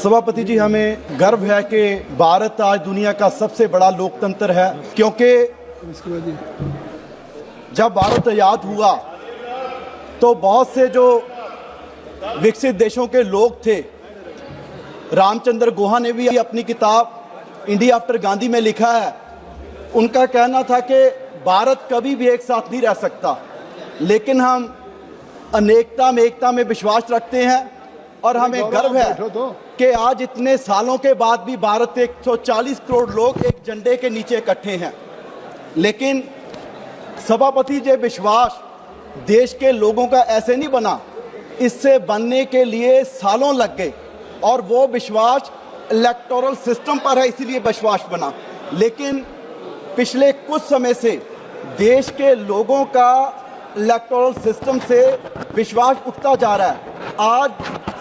सभापति जी, हमें गर्व है कि भारत आज दुनिया का सबसे बड़ा लोकतंत्र है, क्योंकि जब भारत आज़ाद हुआ तो बहुत से जो विकसित देशों के लोग थे, रामचंद्र गुहा ने भी अपनी किताब इंडिया आफ्टर गांधी में लिखा है, उनका कहना था कि भारत कभी भी एक साथ नहीं रह सकता, लेकिन हम अनेकता में एकता में विश्वास रखते हैं और हमें गर्व है कि आज इतने सालों के बाद भी भारत 140 करोड़ लोग एक झंडे के नीचे इकट्ठे हैं। लेकिन सभापति जी, विश्वास देश के लोगों का ऐसे नहीं बना, इससे बनने के लिए सालों लग गए और वो विश्वास इलेक्टोरल सिस्टम पर है, इसीलिए विश्वास बना। लेकिन पिछले कुछ समय से देश के लोगों का इलेक्टोरल सिस्टम से विश्वास उठता जा रहा है। आज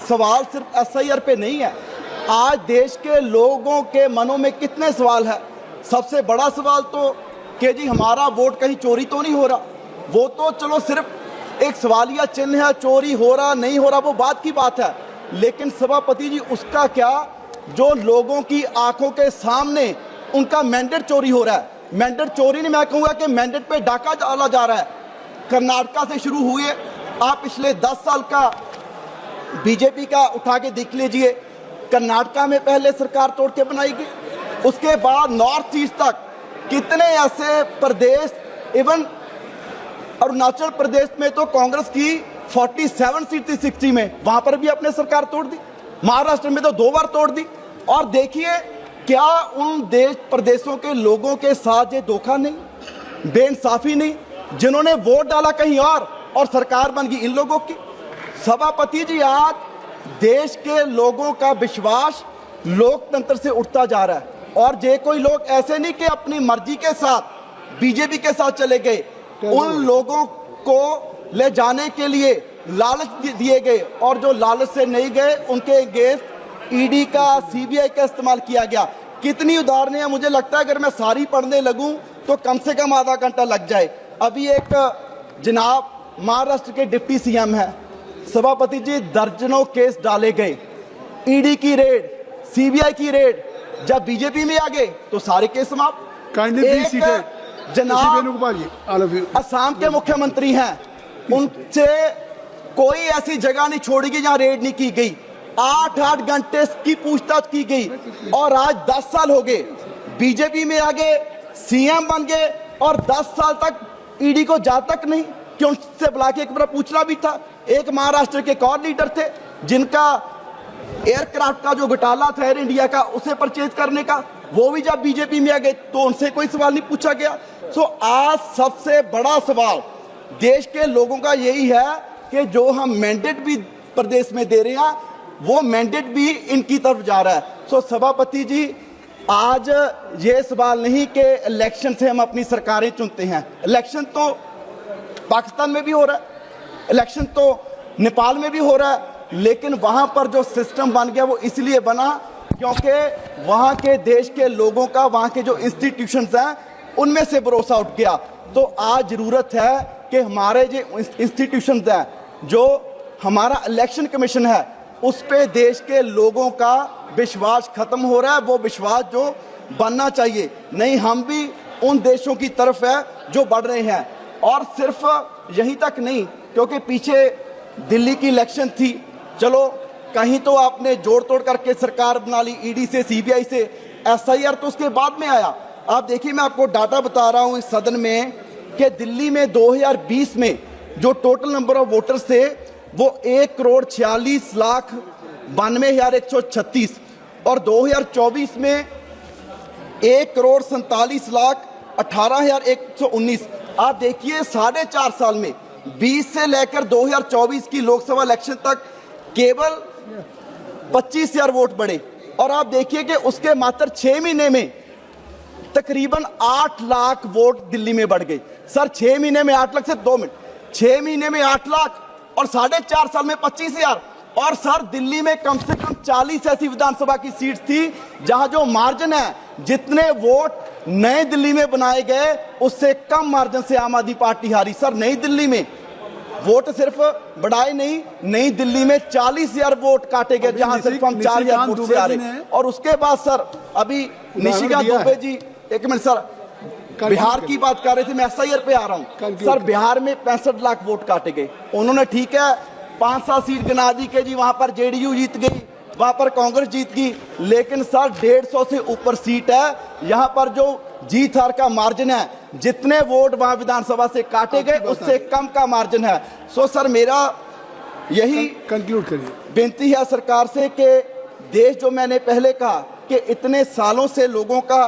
सवाल सिर्फ एसआईआर पे नहीं है, आज देश के लोगों के मनों में कितने सवाल है। सबसे बड़ा सवाल तो कि जी हमारा वोट कहीं चोरी तो नहीं हो रहा, वो तो चलो सिर्फ एक सवालिया चिन्ह है, चोरी हो रहा नहीं हो रहा वो बात की बात है। लेकिन सभापति जी, उसका क्या जो लोगों की आंखों के सामने उनका मैंडेट चोरी हो रहा है। मैंडेट चोरी नहीं, मैं कहूँगा कि मैंडेट पे डाका डाला जा रहा है। कर्नाटका से शुरू हुए, आप पिछले 10 साल का बीजेपी का उठा के देख लीजिए। कर्नाटका में पहले सरकार तोड़ के बनाई गई, उसके बाद नॉर्थ ईस्ट तक कितने ऐसे प्रदेश, इवन अरुणाचल प्रदेश में तो कांग्रेस की 47 सीट थी 60 में, वहां पर भी अपने सरकार तोड़ दी। महाराष्ट्र में तो 2 बार तोड़ दी। और देखिए क्या उन देश प्रदेशों के लोगों के साथ ये धोखा नहीं, बेइंसाफी नहीं, जिन्होंने वोट डाला कहीं और सरकार बन गई इन लोगों की। सभापति जी, आज देश के लोगों का विश्वास लोकतंत्र से उठता जा रहा है और जे कोई लोग ऐसे नहीं कि अपनी मर्जी के साथ बीजेपी के साथ चले गए, उन लोगों को ले जाने के लिए लालच दिए गए और जो लालच से नहीं गए उनके अगेंस्ट ईडी का, सीबीआई का इस्तेमाल किया गया। कितनी उदाहरणें हैं, मुझे लगता है अगर मैं सारी पढ़ने लगूं तो कम से कम आधा घंटा लग जाए। अभी एक जनाब महाराष्ट्र के डिप्टी सीएम है, सभापति जी, दर्जनों केस डाले गए, ईडी की रेड, सीबीआई की रेड, जब बीजेपी में आ गए तो सारे केस समाप्त। जनाब असम के मुख्यमंत्री हैं, उनसे कोई ऐसी जगह नहीं छोड़ी गई जहां रेड नहीं की गई, 8-8 घंटे की पूछताछ की गई और आज 10 साल हो गए, बीजेपी में आ गए, सीएम बन गए और 10 साल तक ईडी को जा तक नहीं कि उनसे बुला के एक बार पूछना भी था। एक महाराष्ट्र के और लीडर थे जिनका एयरक्राफ्ट का जो घोटाला था एयर इंडिया का, उसे परचेज करने का, वो भी जब बीजेपी में आ गए तो उनसे कोई सवाल नहीं पूछा गया। सो आज सबसे बड़ा सवाल देश के लोगों का यही है कि जो हम मैंडेट भी प्रदेश में दे रहे हैं वो मैंडेट भी इनकी तरफ जा रहा है। सो सभापति जी, आज ये सवाल नहीं कि इलेक्शन से हम अपनी सरकारें चुनते हैं, इलेक्शन तो पाकिस्तान में भी हो रहा है, इलेक्शन तो नेपाल में भी हो रहा है, लेकिन वहां पर जो सिस्टम बन गया वो इसलिए बना क्योंकि वहां के देश के लोगों का, वहां के जो इंस्टीट्यूशंस हैं उनमें से भरोसा उठ गया। तो आज जरूरत है कि हमारे जो इंस्टीट्यूशंस हैं, जो हमारा इलेक्शन कमीशन है, उस पे देश के लोगों का विश्वास खत्म हो रहा है। वो विश्वास जो बनना चाहिए, नहीं हम भी उन देशों की तरफ है जो बढ़ रहे हैं। और सिर्फ यहीं तक नहीं, क्योंकि पीछे दिल्ली की इलेक्शन थी, चलो कहीं तो आपने जोड़ तोड़ करके सरकार बना ली ईडी से, सीबीआई से, एसआईआर तो उसके बाद में आया। आप देखिए, मैं आपको डाटा बता रहा हूं इस सदन में कि दिल्ली में 2020 में जो टोटल नंबर ऑफ वोटर्स थे वो 1,46,92,136 और 2024 में 1,47,18,119। आप देखिए 4.5 साल में 20 से लेकर 2024 की लोकसभा इलेक्शन तक केवल 25,000 वोट बढ़े। और आप देखिए कि उसके मात्र 6 महीने में तकरीबन 8 लाख वोट दिल्ली में बढ़ गए। सर 6 महीने में 8 लाख से 2 मिनट, 6 महीने में 8 लाख और 4.5 साल में 25,000। और सर दिल्ली में कम से कम 40 ऐसी विधानसभा की सीट थी जहां जो मार्जिन है, जितने वोट नई दिल्ली में बनाए गए उससे कम मार्जिन से आम आदमी पार्टी हारी। सर नई दिल्ली में वोट सिर्फ बढ़ाए नहीं, नई दिल्ली में 40,000 वोट काटे गए, जहां सिर्फ हम 4,000 वोट से आ रहे हैं। और उसके बाद सर अभी निशिकांत दुबे जी, एक मिनट सर, बिहार की बात कर रहे थे, मैं SIR पे आ रहा हूं सर। बिहार में 65 लाख वोट काटे गए, उन्होंने ठीक है 5-7 सीट गिना दी के जी, वहां पर JDU जीत गई, वहां पर कांग्रेस जीत गई, लेकिन सर 150 से ऊपर सीट है। यहां पर जो जीत हार का मार्जिन है, जितने वोट वहां विधानसभा से काटे गए उससे कम का मार्जिन है। सो सर मेरा यही कंक्लूड करिए, बेनती है सरकार से कि देश, जो मैंने पहले कहा कि इतने सालों से लोगों का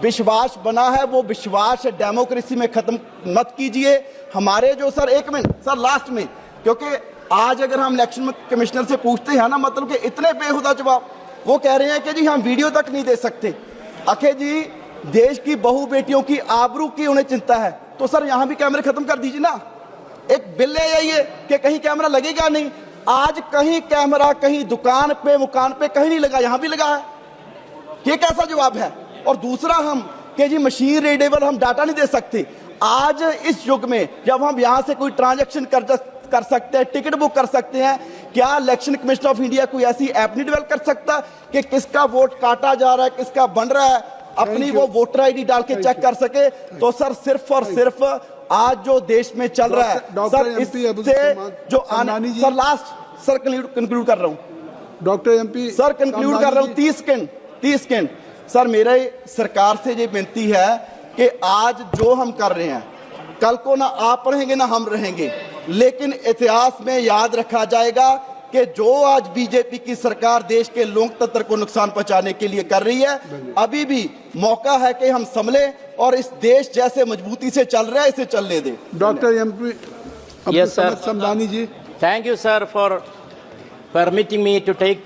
विश्वास बना है, वो विश्वास डेमोक्रेसी में खत्म मत कीजिए। हमारे जो सर, एक मिनट सर लास्ट में, क्योंकि आज अगर हम इलेक्शन कमिश्नर से पूछते हैं ना, मतलब कि इतने बेहुदा जवाब, वो कह रहे हैं कि जी हम वीडियो तक नहीं दे सकते। आखिर जी देश की बहू बेटियों की आबरू की उन्हें चिंता है, तो सर यहां भी कैमरे खत्म कर दीजिए ना। एक बिल ले आइए कि कहीं कैमरा लगेगा नहीं। आज कहीं कैमरा, कहीं दुकान पे, मुकान पे कहीं नहीं लगा, यहां भी लगा है। ये कैसा जवाब है? और दूसरा हम कि जी मशीन रीडेबल हम डाटा नहीं दे सकते। आज इस युग में जब हम यहां से कोई ट्रांजैक्शन कर सकते हैं, टिकट बुक कर सकते हैं, क्या इलेक्शन कमीशन ऑफ इंडिया कोई ऐसी ऐप नहीं डेवलप कर सकता कि किसका वोट काटा जा रहा है, किसका बन रहा है, अपनी वो वोटर ID डाल के चेक कर सके? तो सर सिर्फ और सिर्फ आज जो देश में चल रहा है सर, इससे जो आने, सर लास्ट सर कंक्लूड कर रहा हूं डॉक्टर MP सर, कंक्लूड कर रहा हूं, 30 सेकंड सर। मेरे सरकार से ये विनती है कि आज जो हम कर रहे हैं, कल को ना आप रहेंगे ना हम रहेंगे, लेकिन इतिहास में याद रखा जाएगा कि जो आज बीजेपी की सरकार देश के लोकतंत्र को नुकसान पहुंचाने के लिए कर रही है, अभी भी मौका है कि हम संभले और इस देश जैसे मजबूती से चल रहा है इसे चलने दें। Doctor MP Yes, sir. Samdani ji, Thank you, sir, for permitting me to take